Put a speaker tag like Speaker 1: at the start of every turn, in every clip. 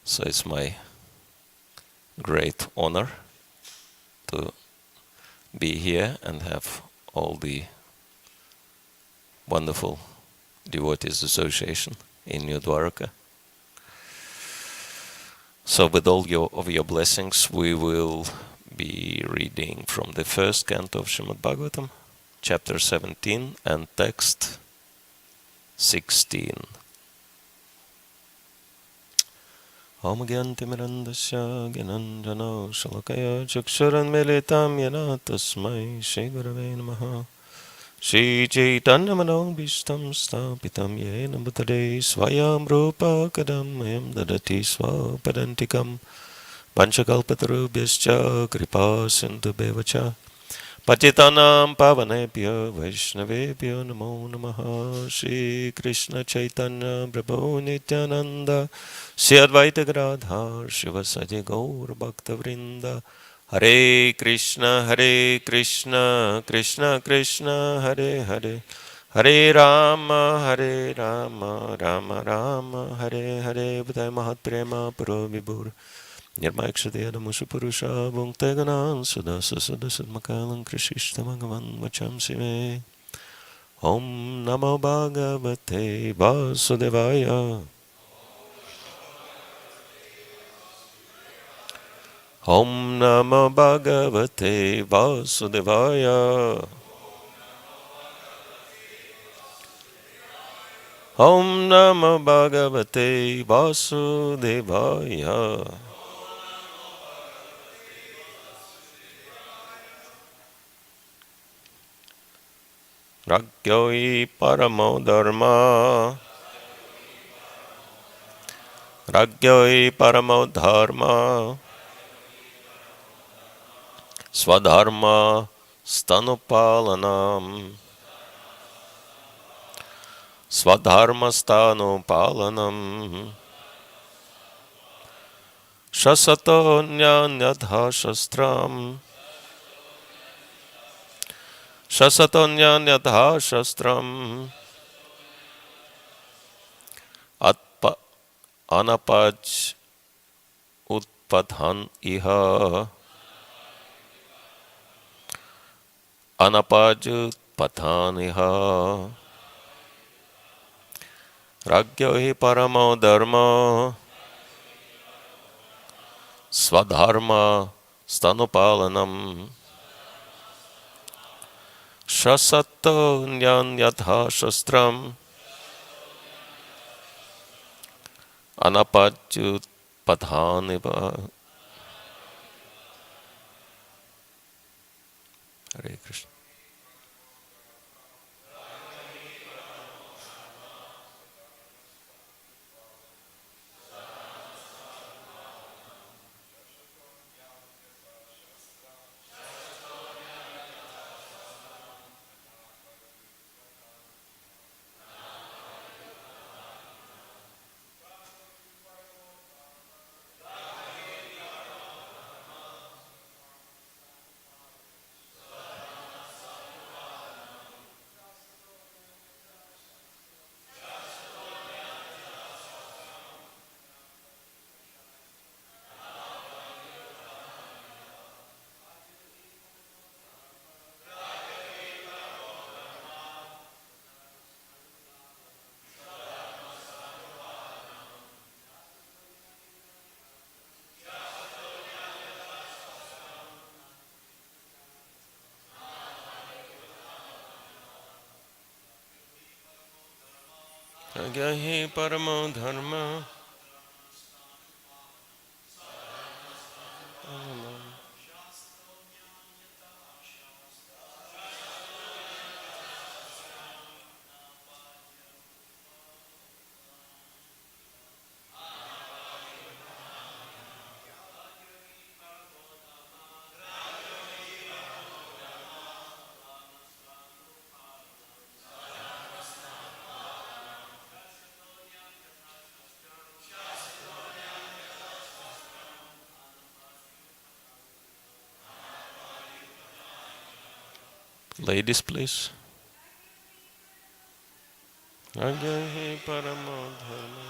Speaker 1: So it's my great honor to be here and have all the wonderful devotees association in New Dwarka. So with all of your blessings, we will be reading from the first canto of Srimad Bhagavatam, chapter 17 and text 16. Om Gyantimirandasya Gyananjano Shalakaya Chakshuran Militam Yana Tasmai Shri Gurave Namaha Shri Chaitanya Manobhishtam Stapitam Yena Bhutale Swayam Rupa Kadam Mayam Dadati Swapadantikam Panchakalpatarubhyascha Kripa Sindhu Bevacha Patitanam Pavanebhyo Vaishnavebhyo Namo Namaha Shri Krishna Chaitanya Prabhu Nityananda Shri Advaita Gadadhar Shivasadi Gaur Bhakta Vrinda Hare Krishna Krishna Krishna Hare Hare Hare Rama Rama Rama Hare Hare Budaya Mahat Prema Puro Vibhur Nirmaikshadeyada Mushapurusha Bhunteganan Sudasa Sudasudmakalam Krishishta Bhagavan Vacham Sive Om Namo Bhagavate Vasudevaya Om Namo Bhagavate Vasudevaya Om Namo Bhagavate Vasudevaya Ragyoi Paramo Dharma Ragyoi Paramo Dharma Swadharma Stanupalanam Swadharma Stanupalanam Shasato Nyanyadha Shastram Shasatonyanyadha Shastram Atpa Anapaj Utpadhan Iha Anapaj Utpadhan Iha Ragyohi Paramo Dharma Swadharma Stanupalanam Shasato Nyanyadha Shastram Anapajut Padhaniva. Hare Krishna. Agyahi Paramo Dharma Ladies, please. Agyahi Paramo Dharma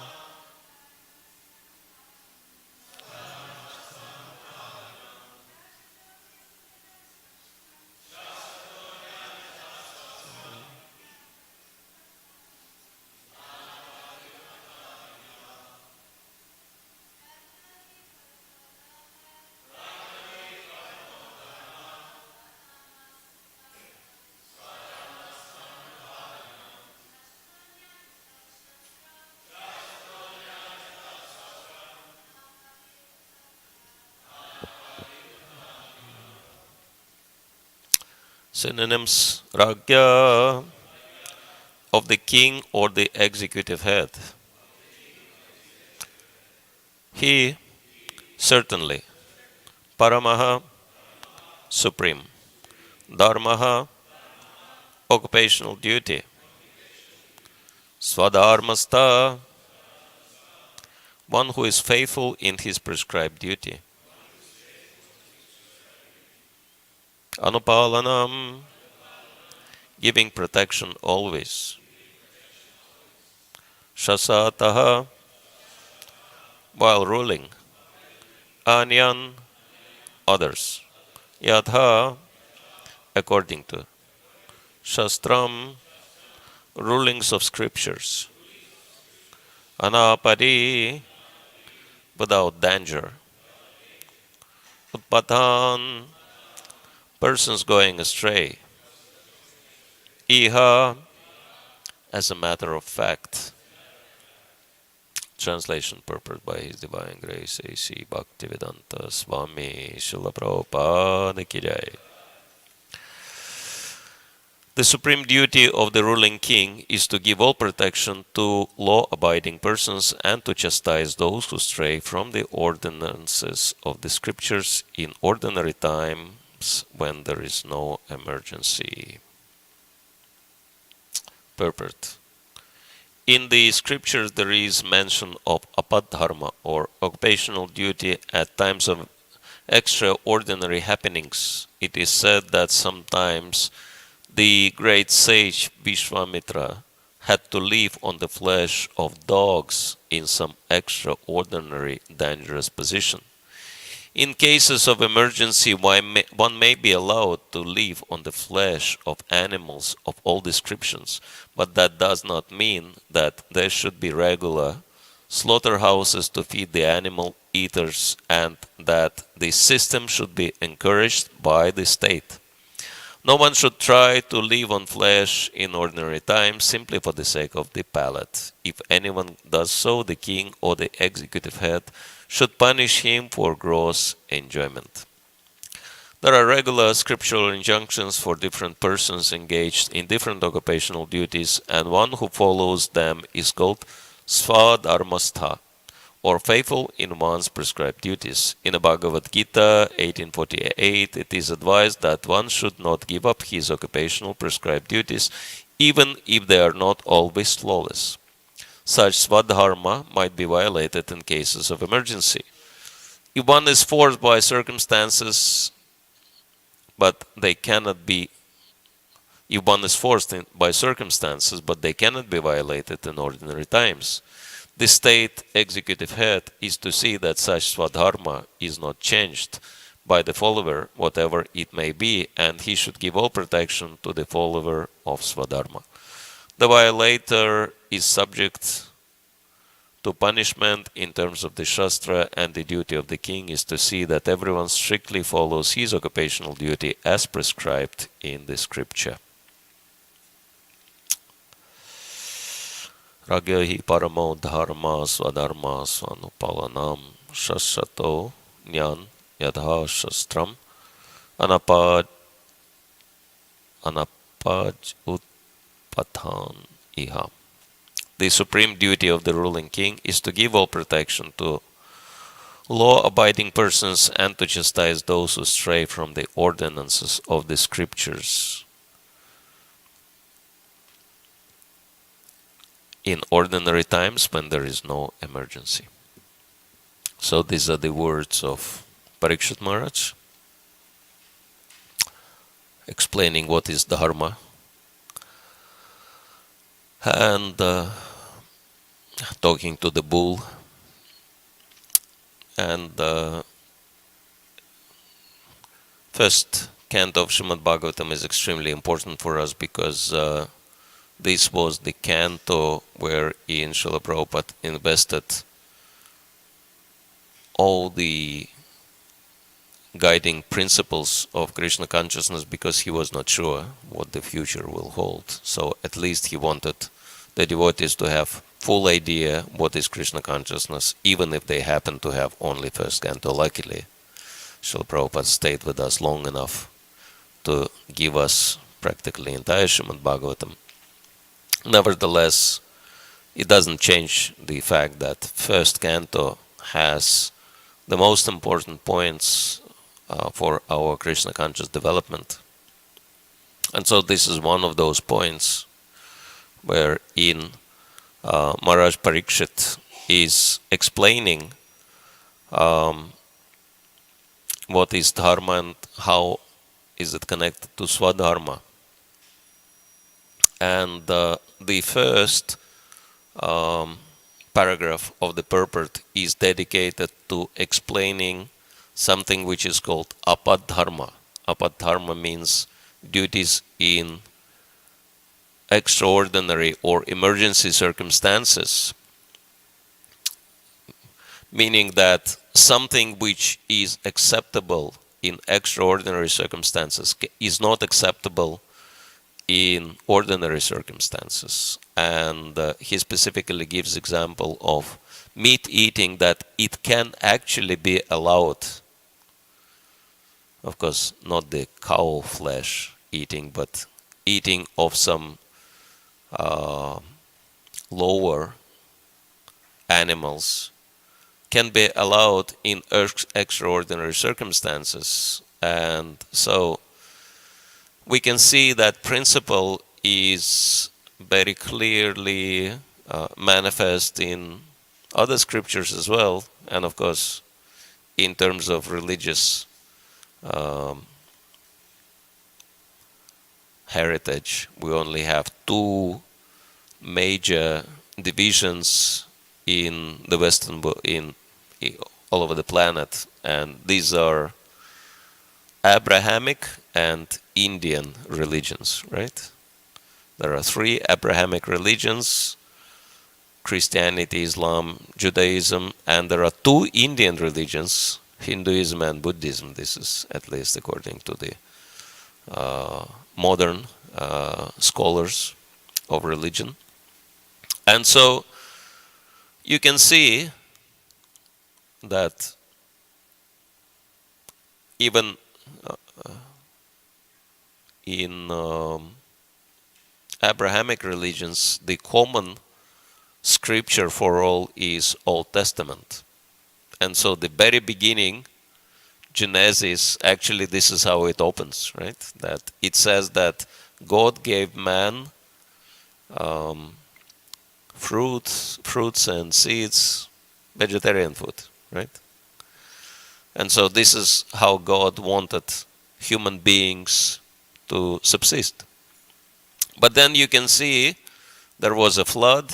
Speaker 1: Synonyms: Ragya, of the king or the executive head. He, certainly. Paramaha, supreme. Dharmaha, occupational duty. Swadharmasta, one who is faithful in his prescribed duty. Anupalanam, giving protection always. Shasataha, while ruling. Anyan, others. Yadha, according to. Shastram, rulings of scriptures. Anapari, without danger. Utpatan, persons going astray. Iha, as a matter of fact. Translation purported by His Divine Grace A.C. Bhakti Swami Srila Prabhupada Ki Jai. The supreme duty of the ruling king is to give all protection to law-abiding persons and to chastise those who stray from the ordinances of the scriptures in ordinary times when there is no emergency. Purport. In the scriptures there is mention of apadharma or occupational duty at times of extraordinary happenings. It is said that sometimes the great sage Vishwamitra had to live on the flesh of dogs in some extraordinary dangerous position. In cases of emergency, one may be allowed to live on the flesh of animals of all descriptions, but that does not mean that there should be regular slaughterhouses to feed the animal eaters and that the system should be encouraged by the state. No one should try to live on flesh in ordinary times simply for the sake of the palate. If anyone does so, the king or the executive head should punish him for gross enjoyment. There are regular scriptural injunctions for different persons engaged in different occupational duties, and one who follows them is called Svadharmastha, or faithful in one's prescribed duties. In the Bhagavad Gita 1848, it is advised that one should not give up his occupational prescribed duties, even if they are not always flawless. Such svadharma might be violated in cases of emergency. If one is forced by circumstances, but they cannot be violated in ordinary times. The state executive head is to see that such svadharma is not changed by the follower, whatever it may be, and he should give all protection to the follower of svadharma. The violator is subject to punishment in terms of the Shastra, and the duty of the king is to see that everyone strictly follows his occupational duty as prescribed in the scripture. Ragyahi paramo dharma swadharma swanupalanam shashato nyan yadha shastram anapaj utpathan iha. The supreme duty of the ruling king is to give all protection to law-abiding persons and to chastise those who stray from the ordinances of the scriptures in ordinary times when there is no emergency. So these are the words of Parikshit Maharaj, explaining what is dharma, and talking to the bull. And first canto of Srimad Bhagavatam is extremely important for us because this was the canto wherein Srila Prabhupada invested all the guiding principles of Krishna consciousness, because he was not sure what the future will hold. So at least he wanted the devotees to have full idea what is Krishna consciousness, even if they happen to have only first canto. Luckily, Srila Prabhupada stayed with us long enough to give us practically entire Srimad Bhagavatam. Nevertheless, it doesn't change the fact that first canto has the most important points for our Krishna conscious development. And so this is one of those points where in Maharaj Parikshit is explaining what is dharma and how is it connected to swadharma. And the first paragraph of the purport is dedicated to explaining something which is called apadharma. Apadharma means duties in extraordinary or emergency circumstances, meaning that something which is acceptable in extraordinary circumstances is not acceptable in ordinary circumstances. And he specifically gives example of meat eating, that it can actually be allowed. Of course, not the cow flesh eating, but eating of some lower animals can be allowed in extraordinary circumstances. And so we can see that principle is very clearly manifest in other scriptures as well, and of course in terms of religious heritage. We only have two major divisions in the Western, all over the planet, and these are Abrahamic and Indian religions, right? There are three Abrahamic religions: Christianity, Islam, Judaism, and there are two Indian religions, Hinduism and Buddhism. This is at least according to the modern scholars of religion. And so you can see that even in Abrahamic religions, the common scripture for all is Old Testament. And so the very beginning, Genesis, actually this is how it opens, right? That it says that God gave man fruits and seeds, vegetarian food, right? And so this is how God wanted human beings to subsist. But then you can see there was a flood,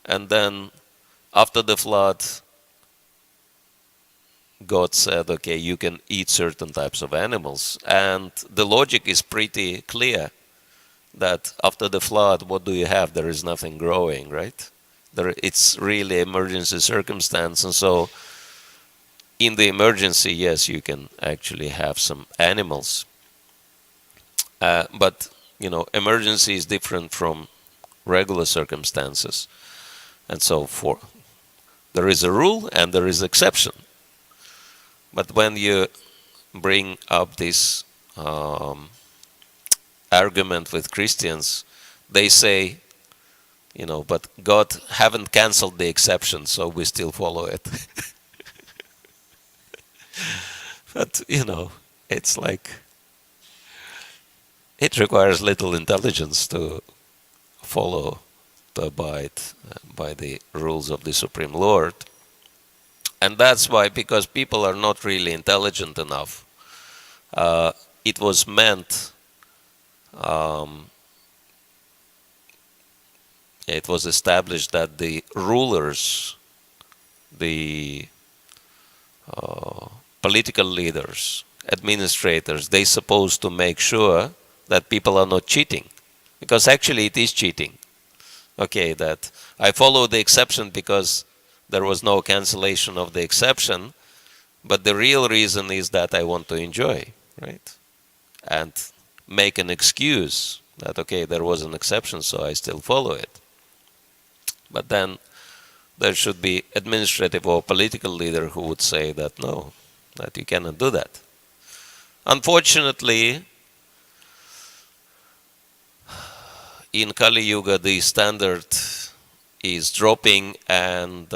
Speaker 1: and then after the flood, God said, okay, you can eat certain types of animals. And the logic is pretty clear that after the flood, what do you have? There is nothing growing, right? It's really emergency circumstance. And so in the emergency, yes, you can actually have some animals. But, you know, emergency is different from regular circumstances. And so there is a rule and there is exception. But when you bring up this argument with Christians, they say, you know, but God haven't cancelled the exception, so we still follow it. But, you know, it's like, it requires little intelligence to follow, to abide by the rules of the Supreme Lord. And that's why, because people are not really intelligent enough, it was meant, it was established that the rulers, the political leaders, administrators, they're supposed to make sure that people are not cheating. Because actually it is cheating. Okay, that I follow the exception because there was no cancellation of the exception, but the real reason is that I want to enjoy, right? And make an excuse that, okay, there was an exception, so I still follow it. But then there should be administrative or political leader who would say that no, that you cannot do that. Unfortunately, in Kali Yuga the standard is dropping, and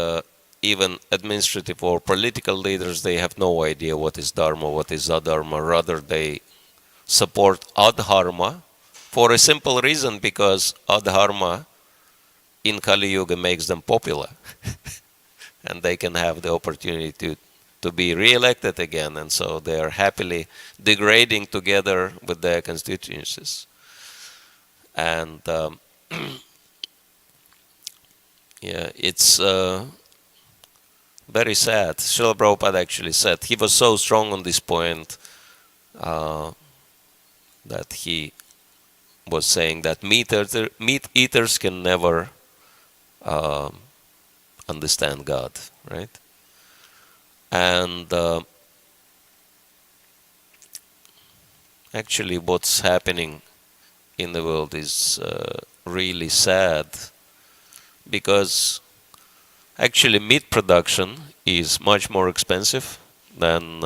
Speaker 1: even administrative or political leaders, they have no idea what is Dharma, what is Adharma. Rather, they support Adharma for a simple reason, because Adharma in Kali Yuga makes them popular. And they can have the opportunity to be re-elected again, and so they are happily degrading together with their constituencies. And yeah, it's very sad. Srila Prabhupada actually said, he was so strong on this point that he was saying that meat eaters can never understand God, right? And actually what's happening in the world is really sad, because actually meat production is much more expensive than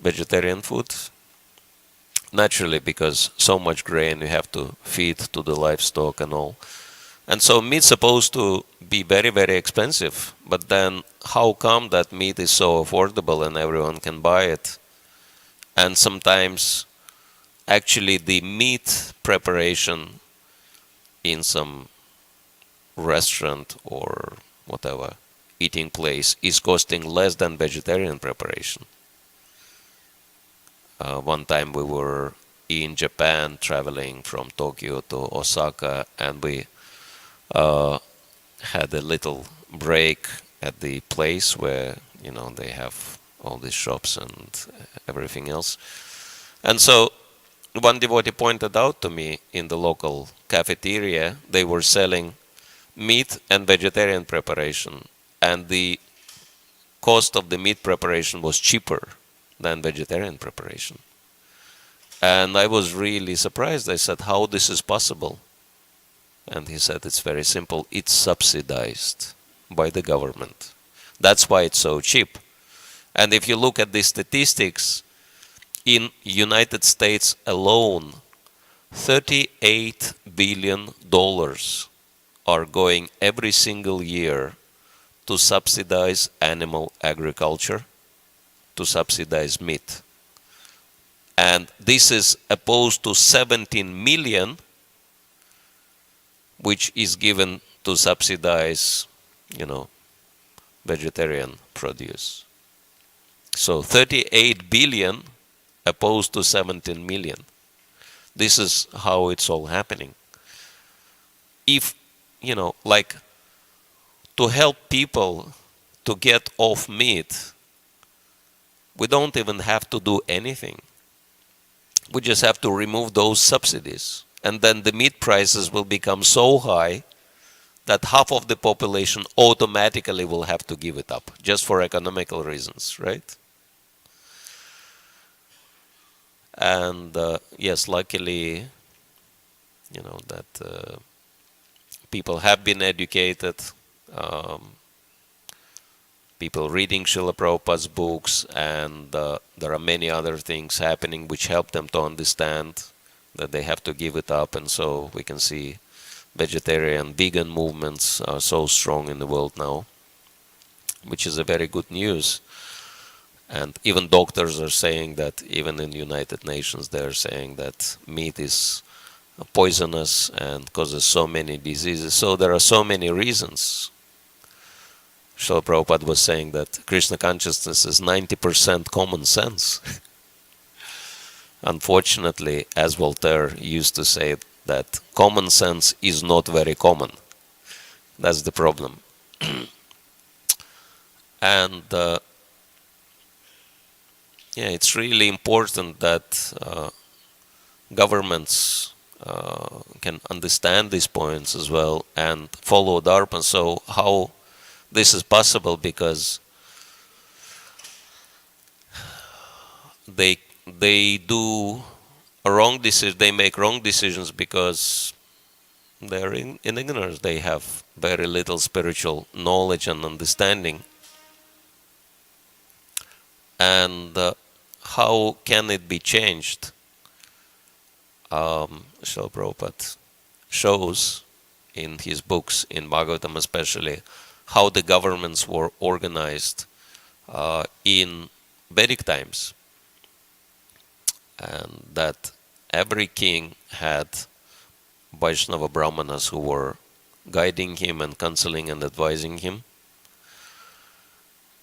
Speaker 1: vegetarian food. Naturally, because so much grain you have to feed to the livestock and all. And so meat's supposed to be very, very expensive. But then how come that meat is so affordable and everyone can buy it? And sometimes actually the meat preparation in some restaurant or whatever eating place is costing less than vegetarian preparation. One time we were in Japan traveling from Tokyo to Osaka, and we had a little break at the place where, you know, they have all these shops and everything else. And so one devotee pointed out to me, in the local cafeteria, they were selling meat and vegetarian preparation, and the cost of the meat preparation was cheaper than vegetarian preparation. And I was really surprised. I said, how this is possible? And he said, it's very simple. It's subsidized by the government. That's why it's so cheap. And if you look at the statistics, in United States alone, $38 billion are going every single year to subsidize animal agriculture, to subsidize meat. And this is opposed to 17 million, which is given to subsidize, you know, vegetarian produce. So 38 billion opposed to 17 million. This is how it's all happening. If, you know, like, to help people to get off meat, we don't even have to do anything. We just have to remove those subsidies. And then the meat prices will become so high that half of the population automatically will have to give it up, just for economical reasons, right? And yes, luckily, you know, that people have been educated, people reading Srila Prabhupada's books, and there are many other things happening which help them to understand that they have to give it up. And so we can see vegetarian, vegan movements are so strong in the world now, which is a very good news. And even doctors are saying that, even in the United Nations, they're saying that meat is poisonous and causes so many diseases. So there are so many reasons. Srila Prabhupada was saying that Krishna consciousness is 90% common sense. Unfortunately, as Voltaire used to say, that common sense is not very common. That's the problem. And yeah, it's really important that governments can understand these points as well and follow Dharma. So how this is possible? Because they do a wrong decision. They make wrong decisions because they're in ignorance. They have very little spiritual knowledge and understanding. And how can it be changed? Srila Prabhupada shows in his books, in Bhagavatam especially, how the governments were organized in Vedic times, and that every king had Vaishnava Brahmanas who were guiding him and counseling and advising him.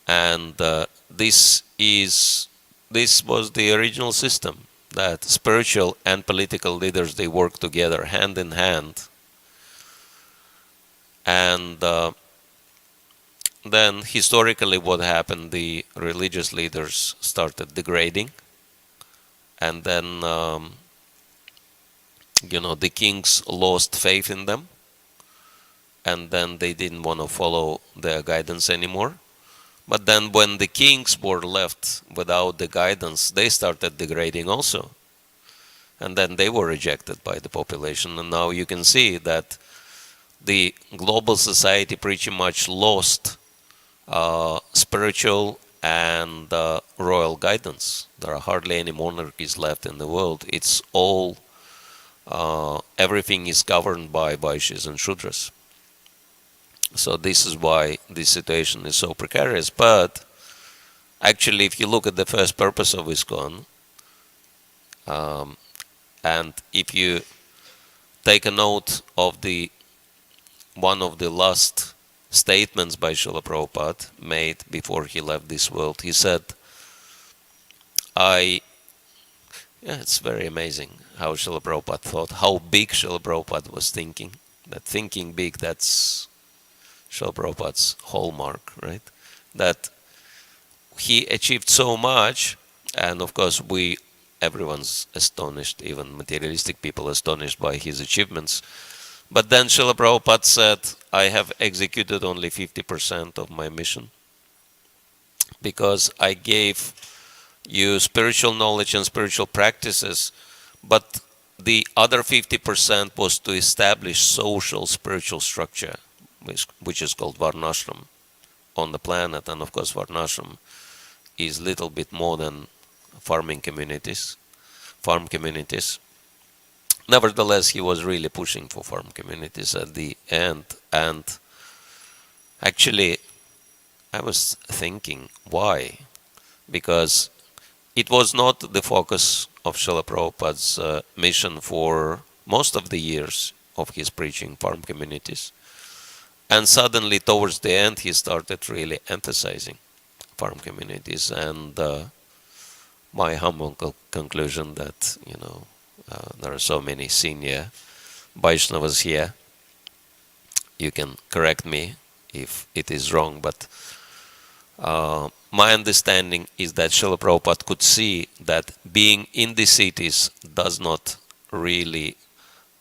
Speaker 1: And this was the original system, that spiritual and political leaders, they work together hand in hand. And then historically what happened, the religious leaders started degrading, and then the kings lost faith in them, and then they didn't want to follow their guidance anymore. But then when the kings were left without the guidance, they started degrading also. And then they were rejected by the population. And now you can see that the global society pretty much lost spiritual and royal guidance. There are hardly any monarchies left in the world. It's all, everything is governed by Vaishyas and Shudras. So this is why this situation is so precarious. But actually, if you look at the first purpose of ISKCON, and if you take a note of one of the last statements by Srila Prabhupada made before he left this world, he said, it's very amazing how Srila Prabhupada thought, how big Srila Prabhupada was thinking. That thinking big, that's Srila Prabhupada's hallmark, right? That he achieved so much, and of course everyone's astonished, even materialistic people astonished by his achievements. But then Srila Prabhupada said, I have executed only 50% of my mission, because I gave you spiritual knowledge and spiritual practices, but the other 50% was to establish social spiritual structure, which is called Varnashram on the planet. And of course Varnashram is little bit more than farm communities. Nevertheless, he was really pushing for farm communities at the end. And actually, I was thinking, why? Because it was not the focus of Srila Prabhupada's mission for most of the years of his preaching, farm communities. And suddenly, towards the end, he started really emphasizing farm communities. And my humble conclusion that, there are so many senior Vaishnavas here. You can correct me if it is wrong, but my understanding is that Srila Prabhupada could see that being in the cities does not really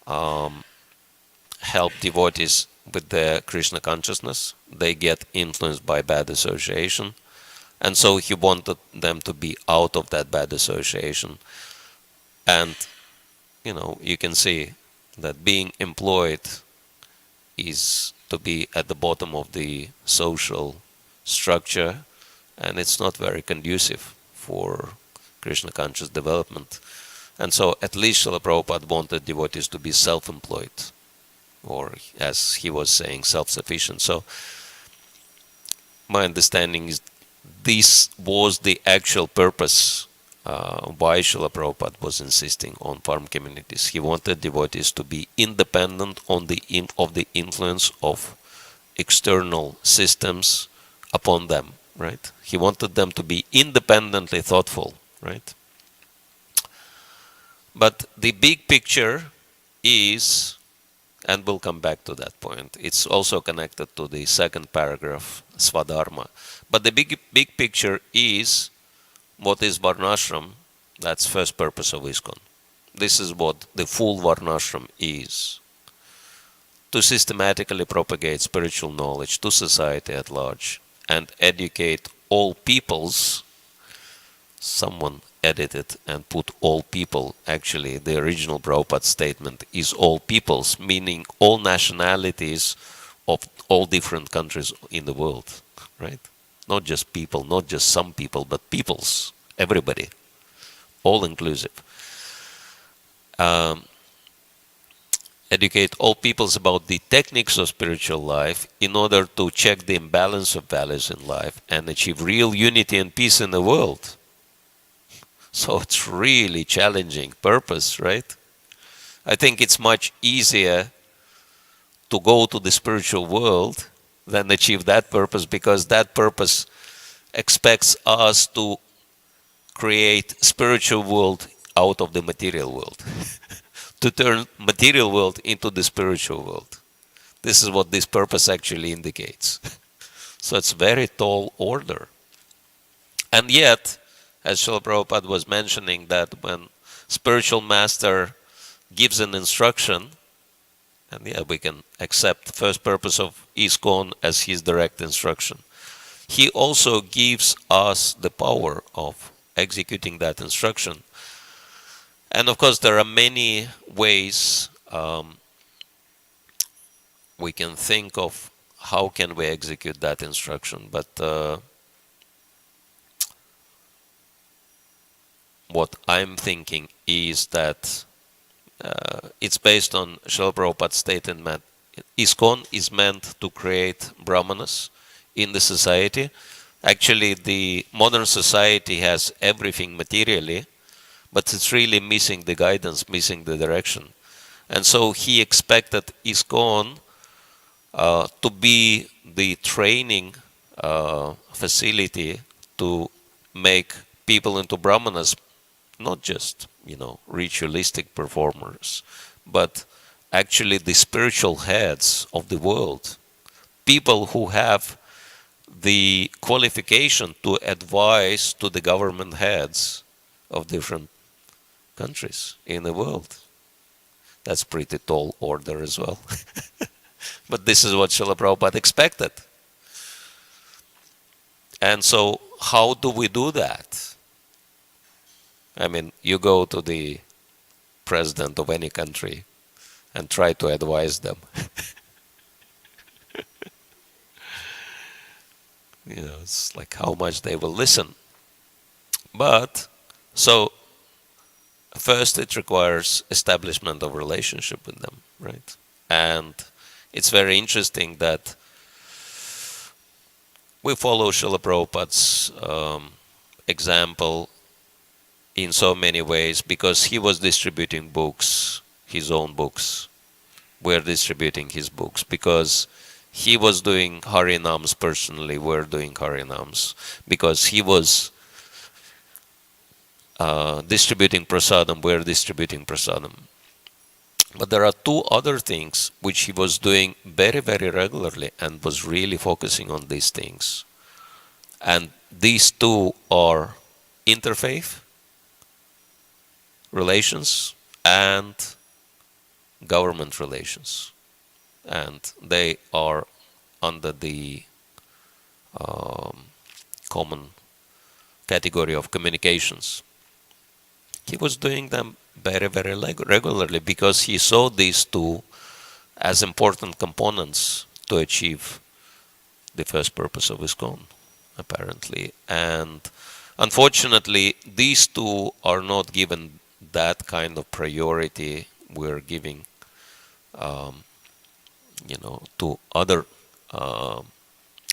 Speaker 1: help devotees with their Krishna consciousness. They get influenced by bad association. And so he wanted them to be out of that bad association. And, you can see that being employed is to be at the bottom of the social structure, and it's not very conducive for Krishna conscious development. And so at least Srila Prabhupada wanted devotees to be self-employed, or as he was saying, self-sufficient. So my understanding is this was the actual purpose why Srila Prabhupada was insisting on farm communities. He wanted devotees to be independent of the influence of external systems upon them, right? He wanted them to be independently thoughtful, right? But the big picture is, and we'll come back to that point, it's also connected to the second paragraph, Swadharma. But the big picture is, what is Varnashram? That's first purpose of ISKCON. This is what the full Varnashram is. To systematically propagate spiritual knowledge to society at large and educate all peoples. Someone edited and put all people. Actually, the original Prabhupada statement is all peoples, meaning all nationalities of all different countries in the world, right? Not just people, not just some people, but peoples, everybody, all inclusive. um, educate all peoples about the techniques of spiritual life in order to check the imbalance of values in life and achieve real unity and peace in the world. So it's really challenging purpose, right? I think it's much easier to go to the spiritual world than achieve that purpose, because that purpose expects us to create spiritual world out of the material world. To turn material world into the spiritual world. This is what this purpose actually indicates. So it's very tall order. And yet, as Srila Prabhupada was mentioning, that when spiritual master gives an instruction, and yeah, we can accept the first purpose of ISKCON as his direct instruction, he also gives us the power of executing that instruction. And of course, there are many ways we can think of how can we execute that instruction. But what I'm thinking is that it's based on Srila Prabhupada's statement. ISKCON is meant to create brahmanas in the society. Actually, the modern society has everything materially, but it's really missing the guidance, missing the direction. And so he expected ISKCON to be the training facility to make people into brahmanas, not just, ritualistic performers, but actually the spiritual heads of the world, people who have the qualification to advise to the government heads of different countries in the world. That's pretty tall order as well. But this is what Srila Prabhupada expected. And so how do we do that? I mean, you go to the president of any country and try to advise them. It's like how much they will listen. But, so, first it requires establishment of relationship with them, right? And it's very interesting that we follow Srila Prabhupada's example in so many ways, because he was distributing books, his own books. We're distributing his books because he was doing Harinams personally, we're doing Harinams. Because he was distributing prasadam, we're distributing prasadam. But there are two other things which he was doing very, very regularly and was really focusing on these things. And these two are interfaith relations and government relations. And they are under the common category of communications. He was doing them very, very regularly because he saw these two as important components to achieve the first purpose of ISKCON, apparently. And unfortunately, these two are not given that kind of priority we're giving, to other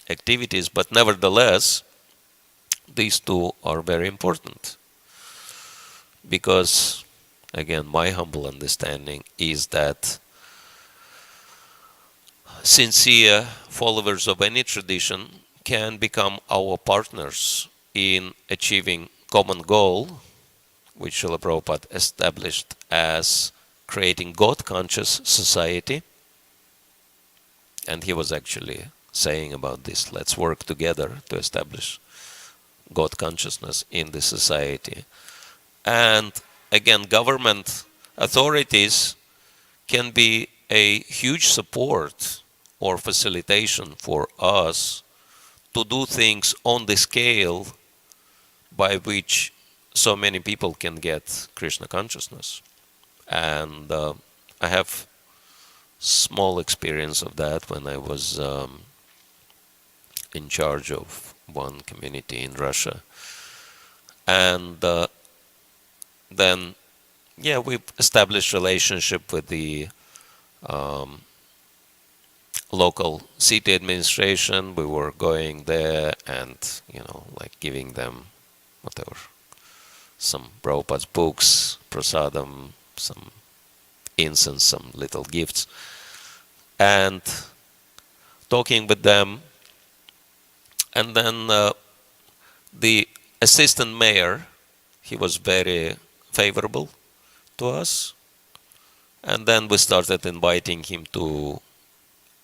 Speaker 1: activities. But nevertheless, these two are very important. Because, again, my humble understanding is that sincere followers of any tradition can become our partners in achieving common goal, which Srila Prabhupada established as creating God-conscious society. And he was actually saying about this, let's work together to establish God consciousness in the society. And again, government authorities can be a huge support or facilitation for us to do things on the scale by which so many people can get Krishna consciousness. And I have small experience of that when I was in charge of one community in Russia. And then yeah, we established relationship with the local city administration. We were going there and, like giving them whatever, some Prabhupada's books, prasadam, some incense, some little gifts, and talking with them. And then the assistant mayor, he was very favorable to us. And then we started inviting him to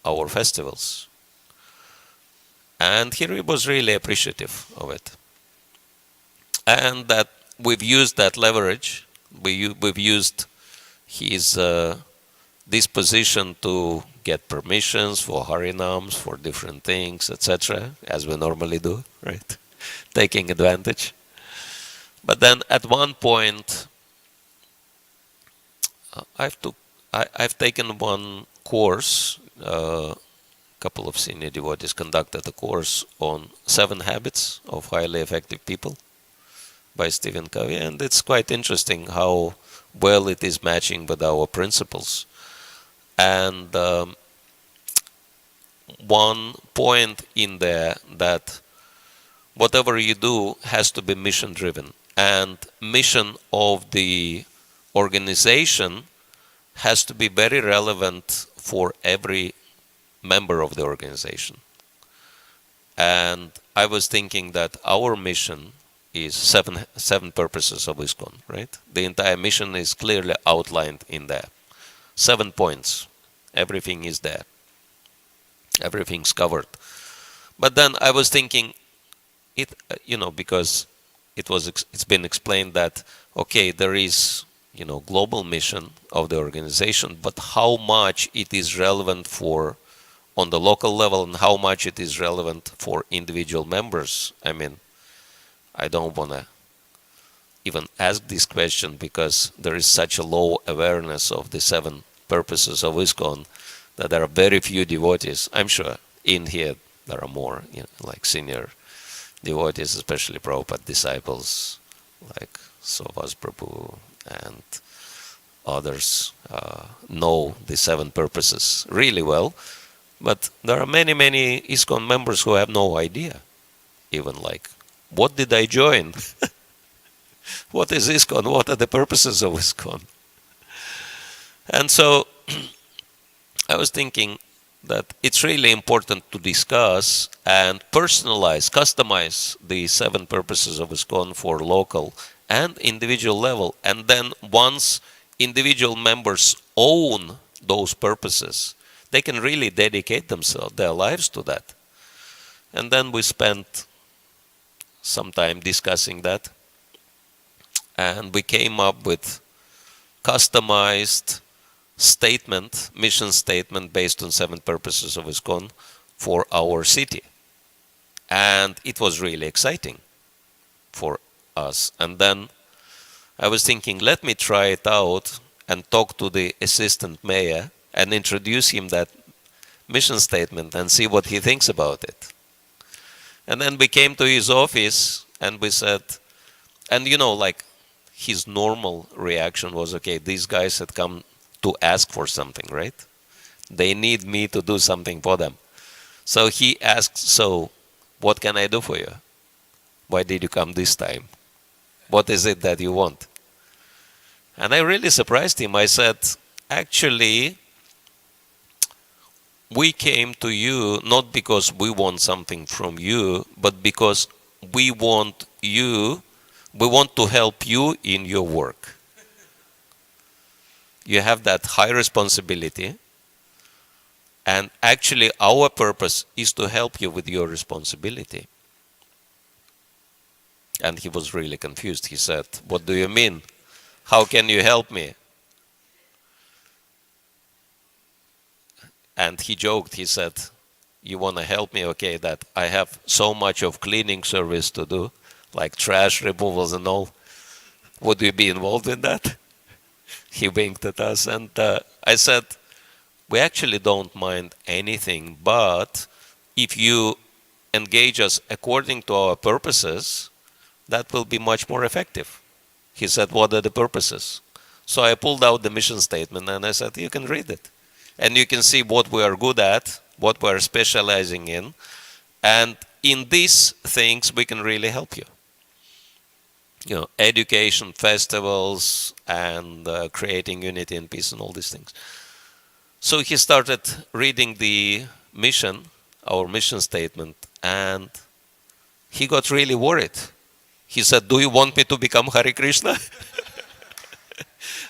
Speaker 1: our festivals. And he was really appreciative of it. And that we've used that leverage. We've used his disposition to get permissions for harinams, for different things, etc., as we normally do, right? Taking advantage. But then at one point, I've taken one course. A couple of senior devotees conducted a course on 7 habits of highly effective people by Stephen Covey, and it's quite interesting how well it is matching with our principles. And one point in there that whatever you do has to be mission driven, and mission of the organization has to be very relevant for every member of the organization. And I was thinking that our mission is seven purposes of ISKCON, right? The entire mission is clearly outlined in there. 7 points. Everything is there. Everything's covered. But then I was thinking, because it's been explained that, okay, there is, global mission of the organization, but how much it is relevant for on the local level and how much it is relevant for individual members. I mean, I don't want to even ask this question because there is such a low awareness of the 7 purposes of ISKCON that there are very few devotees. I'm sure in here there are more, like senior devotees, especially Prabhupada disciples, like Sovas Prabhu and others know the 7 purposes really well. But there are many, many ISKCON members who have no idea, even like, what did I join? What is ISKCON? What are the purposes of ISKCON? And so I was thinking that it's really important to discuss and personalize, customize the 7 purposes of ISKCON for local and individual level. And then once individual members own those purposes, they can really dedicate their lives to that. And then we spent some time discussing that. And we came up with customized statement, mission statement based on 7 purposes of ISKCON for our city. And it was really exciting for us. And then I was thinking, let me try it out and talk to the assistant mayor and introduce him that mission statement and see what he thinks about it. And then we came to his office and we said, and like his normal reaction was, okay, these guys had come to ask for something, right? They need me to do something for them. So he asked, so what can I do for you? Why did you come this time? What is it that you want? And I really surprised him. I said, actually, we came to you not because we want something from you, but because we want to help you in your work. You have that high responsibility, and actually our purpose is to help you with your responsibility. And he was really confused. He said, what do you mean? How can you help me? And he joked, he said, you want to help me? Okay, that I have so much of cleaning service to do, like trash removals and all. Would you be involved in that? He winked at us, and I said, we actually don't mind anything, but if you engage us according to our purposes, that will be much more effective. He said, what are the purposes? So I pulled out the mission statement and I said, you can read it. And you can see what we are good at, what we are specializing in. And in these things, we can really help you. You know, education, festivals, and creating unity and peace and all these things. So he started reading the mission, our mission statement, and he got really worried. He said, do you want me to become Hare Krishna?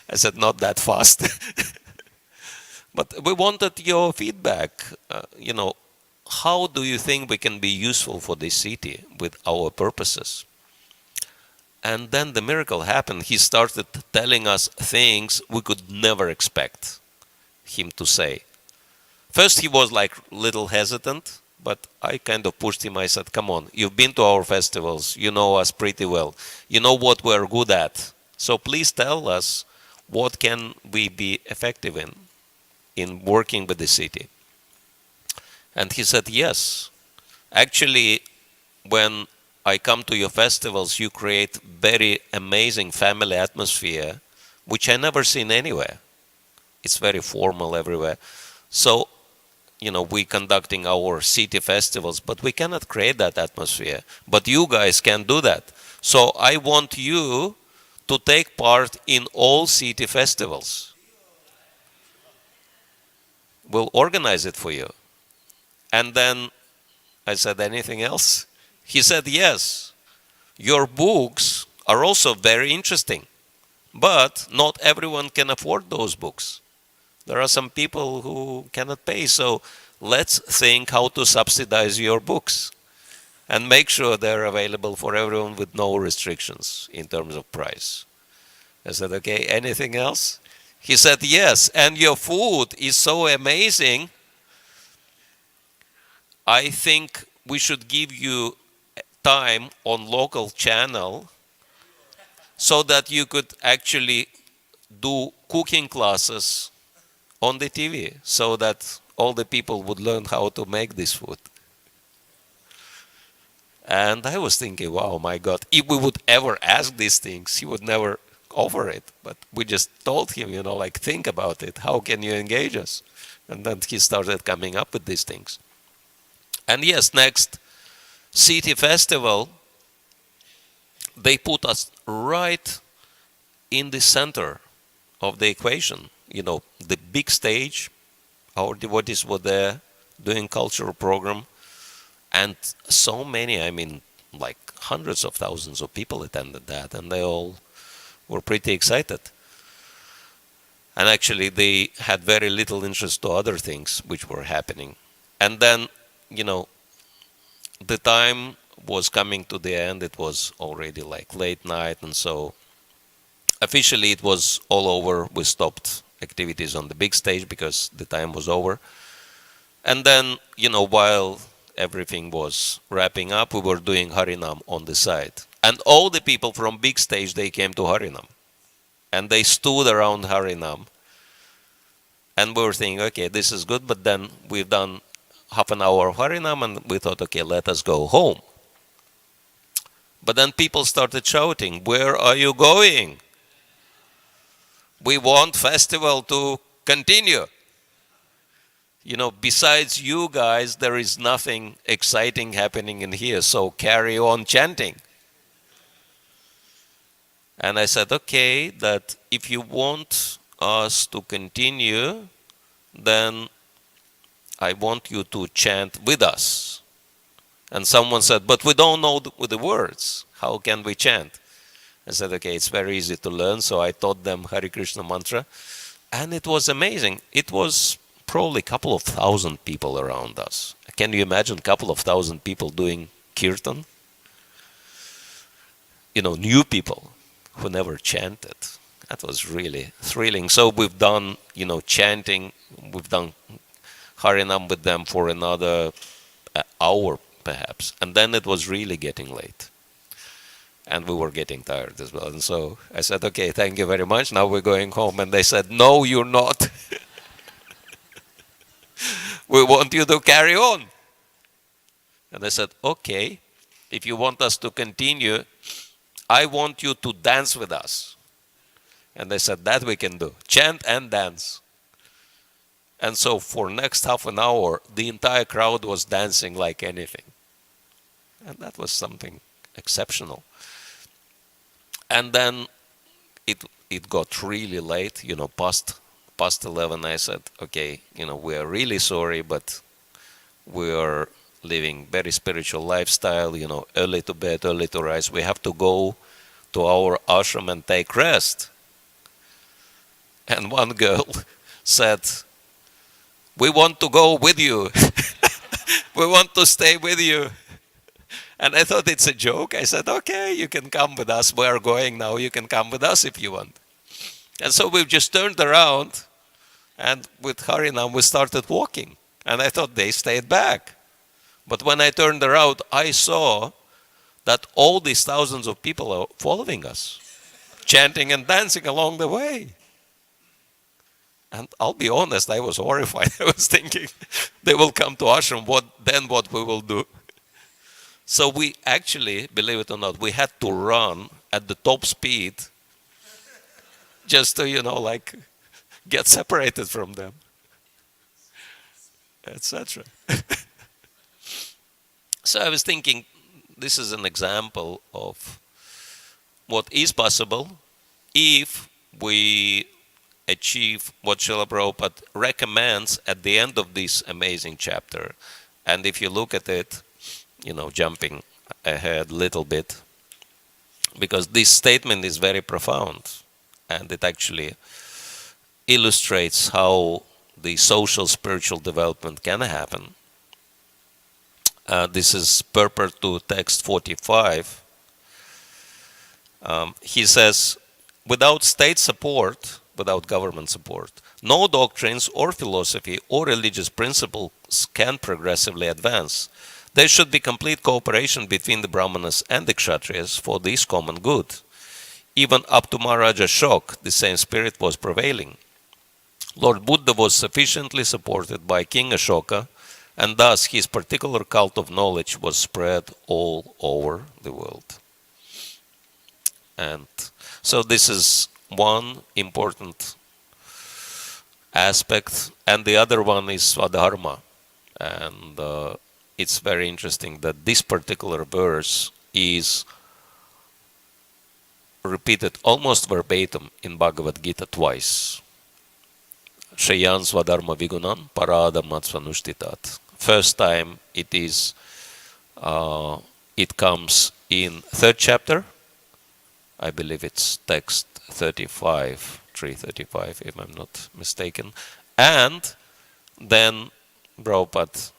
Speaker 1: I said, not that fast. But we wanted your feedback. How do you think we can be useful for this city with our purposes? And then the miracle happened. He started telling us things we could never expect him to say. First, he was like a little hesitant, but I kind of pushed him. I said, come on, you've been to our festivals. You know us pretty well. You know what we're good at. So please tell us what can we be effective in working with the city. And he said, yes. Actually, when I come to your festivals, you create very amazing family atmosphere, which I never seen anywhere. It's very formal everywhere. So, we conducting our city festivals, but we cannot create that atmosphere. But you guys can do that. So I want you to take part in all city festivals. We'll organize it for you. And then I said, anything else? He said, yes. Your books are also very interesting, but not everyone can afford those books. There are some people who cannot pay, so let's think how to subsidize your books and make sure they're available for everyone with no restrictions in terms of price. I said, okay, anything else? He said, yes, and your food is so amazing. I think we should give you time on local channel so that you could actually do cooking classes on the TV so that all the people would learn how to make this food. And I was thinking, wow, my God, if we would ever ask these things, he would never offer it. But we just told him, think about it. How can you engage us? And then he started coming up with these things. And yes, next city festival, they put us right in the center of the equation. The big stage, our devotees were there doing cultural program, and so many, like hundreds of thousands of people attended that, and they all were pretty excited. And actually, they had very little interest to other things which were happening. And then, the time was coming to the end. It was already like late night, and so officially it was all over. We stopped activities on the big stage because the time was over. And then, while everything was wrapping up, we were doing Harinam on the side. And all the people from big stage, they came to Harinam. And they stood around Harinam. And we were thinking, okay, this is good, but then we've done half an hour of Harinam, and we thought, okay, let us go home. But then people started shouting, where are you going? We want festival to continue. Besides you guys, there is nothing exciting happening in here, so carry on chanting. And I said, okay, that if you want us to continue, then I want you to chant with us. And someone said, but we don't know the words. How can we chant? I said, okay, it's very easy to learn. So I taught them Hare Krishna mantra. And it was amazing. It was probably a couple of thousand people around us. Can you imagine a couple of thousand people doing kirtan? New people who never chanted. That was really thrilling. So we've done, chanting. We've done Harinam with them for another hour, perhaps. And then it was really getting late. And we were getting tired as well. And so I said, okay, thank you very much. Now we're going home. And they said, no, you're not. We want you to carry on. And I said, okay, if you want us to continue, I want you to dance with us. And they said, that we can do. Chant and dance. And so for next half an hour, the entire crowd was dancing like anything. And that was something exceptional. And then it got really late, past 11. I said, okay, we are really sorry, but we are living very spiritual lifestyle, early to bed, early to rise. We have to go to our ashram and take rest. And one girl said, we want to go with you. We want to stay with you. And I thought it's a joke. I said, okay, you can come with us. We are going now. You can come with us if you want. And so we just turned around, and with Harinam we started walking. And I thought they stayed back. But when I turned around, I saw that all these thousands of people are following us, chanting and dancing along the way. And I'll be honest, I was horrified. I was thinking, they will come to ashram, what we will do? So we actually, believe it or not, we had to run at the top speed just to, get separated from them, etc. So I was thinking, this is an example of what is possible if we achieve what Srila Prabhupada recommends at the end of this amazing chapter. And if you look at it, jumping ahead a little bit, because this statement is very profound, and it actually illustrates how the social spiritual development can happen. This is purport to text 45. He says, without state support, without government support, no doctrines or philosophy or religious principles can progressively advance. There should be complete cooperation between the Brahmanas and the Kshatriyas for this common good. Even up to Maharaj Ashoka, the same spirit was prevailing. Lord Buddha was sufficiently supported by King Ashoka, and thus his particular cult of knowledge was spread all over the world. And so this is one important aspect, and the other one is Swadharma. And it's very interesting that this particular verse is repeated almost verbatim in Bhagavad Gita twice. Shayan Swadharma Vigunan Paradam Matsvanushtitat. First time it comes in third chapter. I believe it's text 335, if I'm not mistaken. And then Prabhupada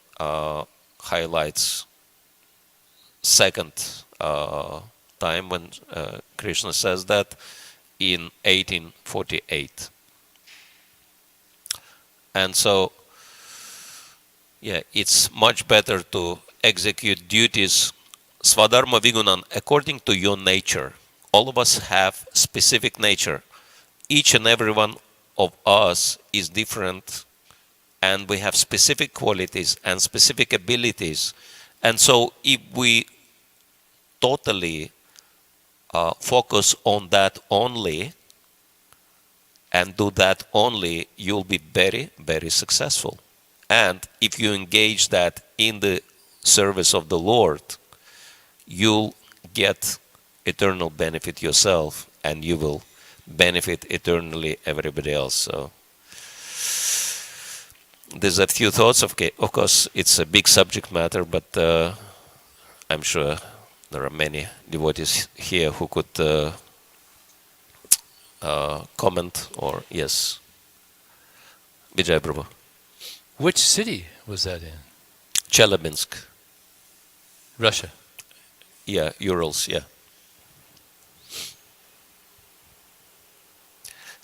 Speaker 1: highlights second time when Krishna says that in 1848. And so, it's much better to execute duties Swadharma Vigunan according to your nature. All of us have specific nature. Each and every one of us is different, and we have specific qualities and specific abilities. And so if we totally focus on that only and do that only, you'll be very, very successful. And if you engage that in the service of the Lord, you'll get eternal benefit yourself, and you will benefit eternally everybody else. So there's a few thoughts. Of course, it's a big subject matter, but I'm sure there are many devotees here who could comment or yes. Vijay Prabhu.
Speaker 2: Which city was that in?
Speaker 1: Chelyabinsk.
Speaker 2: Russia.
Speaker 1: Yeah, Urals, yeah.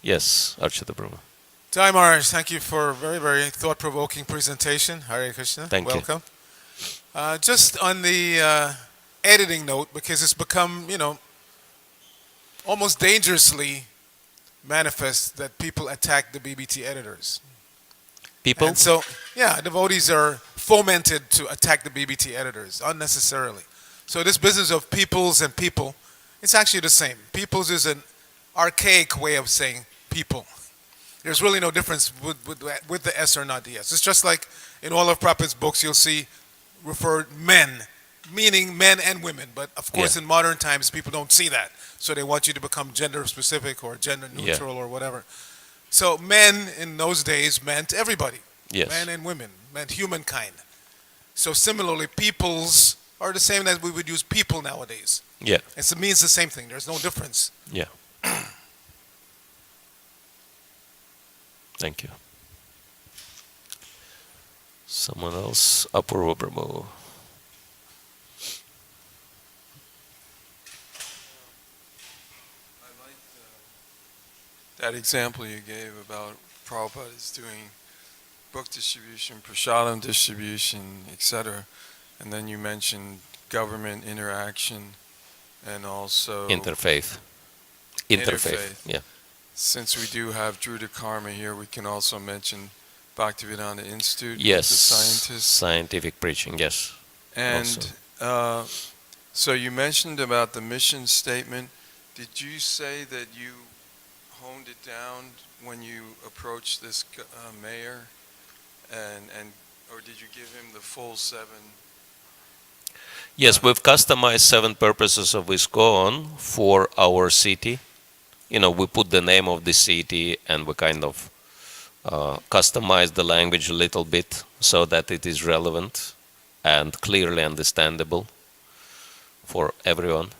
Speaker 1: Yes, Archita Prabhu.
Speaker 3: Jai Maharaj, thank you for a very, very thought-provoking presentation. Hare Krishna.
Speaker 1: Thank you.
Speaker 3: Welcome. Just on the editing note, because it's become, almost dangerously manifest that people attack the BBT editors.
Speaker 1: People?
Speaker 3: And so, devotees are fomented to attack the BBT editors unnecessarily. So this business of peoples and people, it's actually the same. Peoples is an archaic way of saying people. There's really no difference with the S or not the S. It's just like in all of Prabhupada's books, you'll see referred men, meaning men and women. But of course,
Speaker 1: Yeah.
Speaker 3: in modern times, people don't see that. So they want you to become gender specific or gender
Speaker 1: Yeah.
Speaker 3: neutral or whatever. So men in those days meant everybody.
Speaker 1: Yes.
Speaker 3: Men and women, meant humankind. So similarly, peoples are the same as we would use people nowadays.
Speaker 1: Yeah.
Speaker 3: It means the same thing. There's no difference.
Speaker 1: Yeah. Thank you. Someone else? Apurva Brahmo.
Speaker 4: I like that example you gave about Prabhupada is doing book distribution, prasadam distribution, etc. And then you mentioned government interaction and also
Speaker 1: Interfaith.
Speaker 4: Interfaith.
Speaker 1: Yeah.
Speaker 4: Since we do have Druta Karma here, we can also mention Bhaktivedanta Institute, with
Speaker 1: Yes.
Speaker 4: the scientists.
Speaker 1: Scientific preaching, yes.
Speaker 4: And so you mentioned about the mission statement. Did you say that you honed it down when you approached this mayor, or did you give him the full 7?
Speaker 1: Yes, we've customized 7 purposes of ISKCON for our city. We put the name of the city and we kind of customize the language a little bit so that it is relevant and clearly understandable for everyone,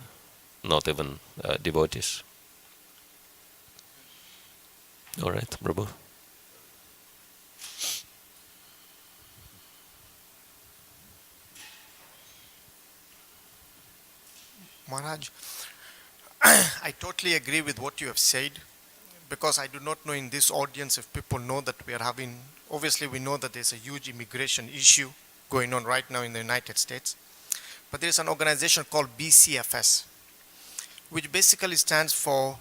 Speaker 1: not even devotees. All right, Prabhu.
Speaker 5: Maharaj, I totally agree with what you have said, because I do not know in this audience if people know that we are having, obviously we know that there's a huge immigration issue going on right now in the United States, but there's an organization called BCFS, which basically stands for,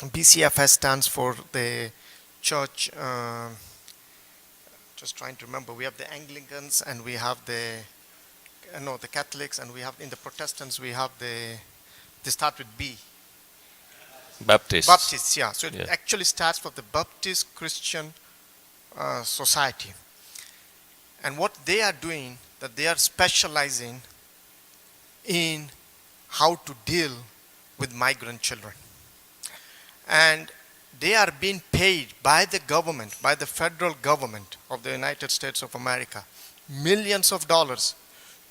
Speaker 5: BCFS stands for the church, just trying to remember, we have the Anglicans and we have the Catholics, and we have in the Protestants we have they start with B.
Speaker 1: Baptists.
Speaker 5: Baptists, yeah. So it
Speaker 1: Yeah.
Speaker 5: actually starts for the Baptist Christian Society. And what they are doing, that they are specializing in how to deal with migrant children. And they are being paid by the government, by the federal government of the United States of America, millions of dollars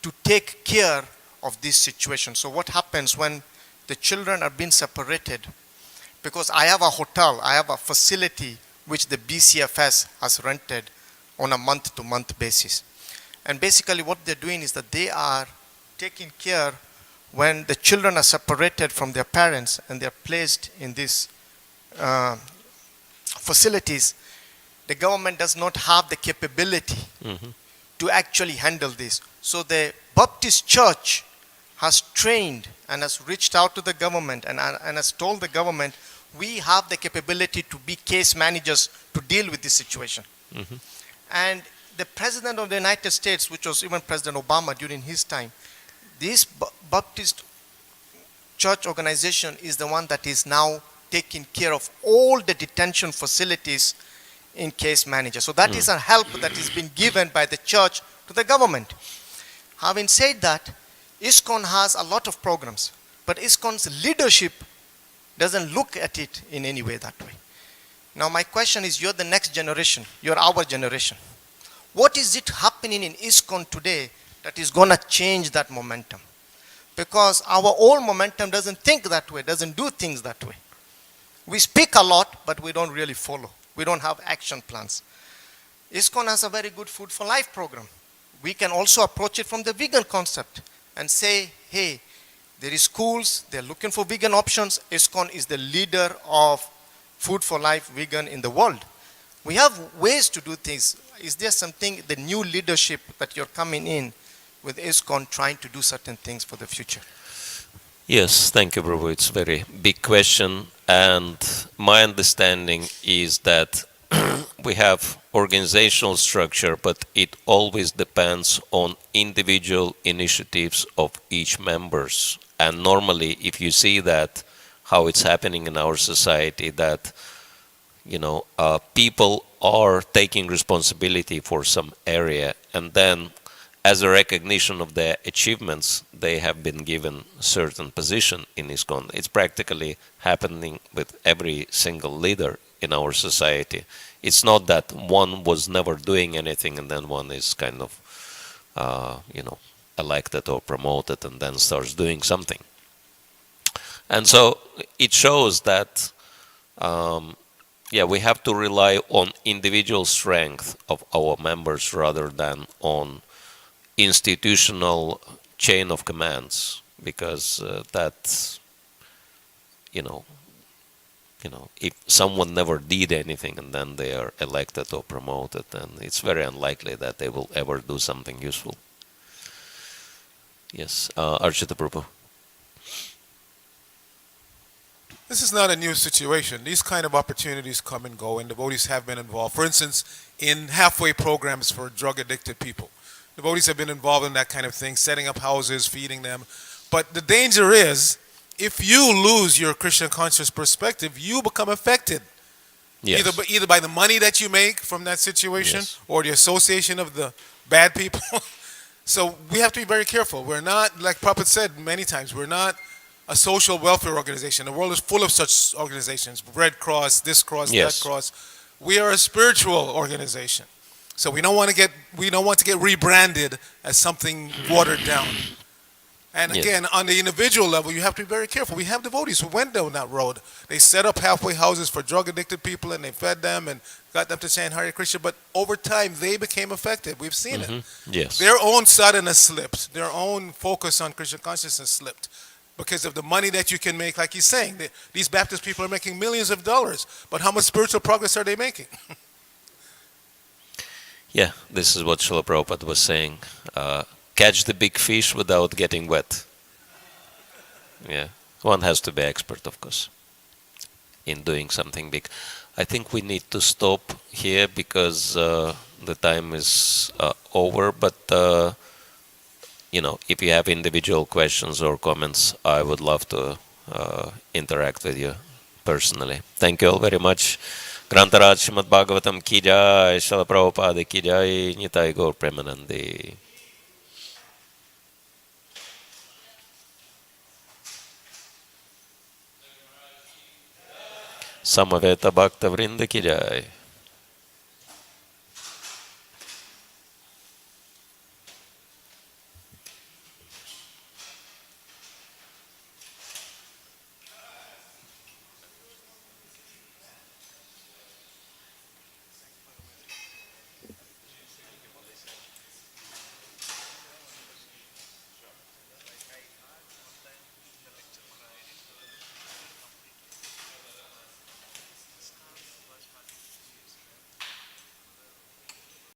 Speaker 5: to take care of this situation. So what happens when the children are being separated? Because I have a hotel, I have a facility which the BCFS has rented on a month-to-month basis. And basically what they're doing is that they are taking care when the children are separated from their parents and they're placed in these facilities. The government does not have the capability to actually handle this. So the Baptist church has trained and has reached out to the government and has told the government, we have the capability to be case managers to deal with this situation. And the President of the United States, which was even President Obama during his time, this Baptist church organization is the one that is now taking care of all the detention facilities in case manager. So that is a help that is being given by the church to the government. Having said that, ISKCON has a lot of programs, but ISKCON's leadership doesn't look at it in any way that way. Now my question is, you're the next generation, you're our generation. What is it happening in ISKCON today that is going to change that momentum? Because our old momentum doesn't think that way, doesn't do things that way. We speak a lot, but we don't really follow. We don't have action plans. ISKCON has a very good food for life program. We can also approach it from the vegan concept and say, hey, there is schools, they're looking for vegan options. ISKCON is the leader of food for life vegan in the world. We have ways to do things. Is there something, the new leadership that you're coming in with ISKCON trying to do certain things for the future?
Speaker 1: Yes, thank you, Prabhu. It's a very big question. And my understanding is that we have organizational structure, but it always depends on individual initiatives of each members And normally, if you see that, how it's happening in our society, that, people are taking responsibility for some area, and then as a recognition of their achievements, they have been given a certain position in ISKCON. It's practically happening with every single leader in our society. It's not that one was never doing anything and then one is kind of, elected or promoted and then starts doing something. And so it shows that, we have to rely on individual strength of our members rather than on institutional chain of commands, because that, if someone never did anything and then they are elected or promoted, then it's very unlikely that they will ever do something useful. Yes, Archita Prabhu.
Speaker 3: This is not a new situation. These kind of opportunities come and go, and devotees have been involved. For instance, in halfway programs for drug-addicted people. Devotees have been involved in that kind of thing, setting up houses, feeding them. But the danger is, if you lose your Krishna conscious perspective, you become affected.
Speaker 1: Yes.
Speaker 3: Either by the money that you make from that situation,
Speaker 1: Yes.
Speaker 3: or the association of the bad people. So we have to be very careful. We're not, like Prabhupada said many times, we're not a social welfare organization. The world is full of such organizations. Red Cross, this cross,
Speaker 1: Yes.
Speaker 3: that cross. We are a spiritual organization. So we don't want to get rebranded as something watered down. And
Speaker 1: Yes.
Speaker 3: again, on the individual level, you have to be very careful. We have devotees who went down that road. They set up halfway houses for drug-addicted people, and they fed them and got them to chant Hare Krishna. But over time, they became affected. We've seen it.
Speaker 1: Yes.
Speaker 3: Their own sadhana slipped. Their own focus on Krishna consciousness slipped because of the money that you can make. Like he's saying, these Baptist people are making millions of dollars. But how much spiritual progress are they making?
Speaker 1: Yeah, this is what Srila Prabhupada was saying. Catch the big fish without getting wet. Yeah, one has to be expert, of course, in doing something big. I think we need to stop here because the time is over. But, if you have individual questions or comments, I would love to interact with you personally. Thank you all very much. Grantaraj Srimad Bhagavatam ki jai, Srila Prabhupada ki jai, Nitai Gaur Premanandi. Samaveta Bhakta Vrinda ki jai.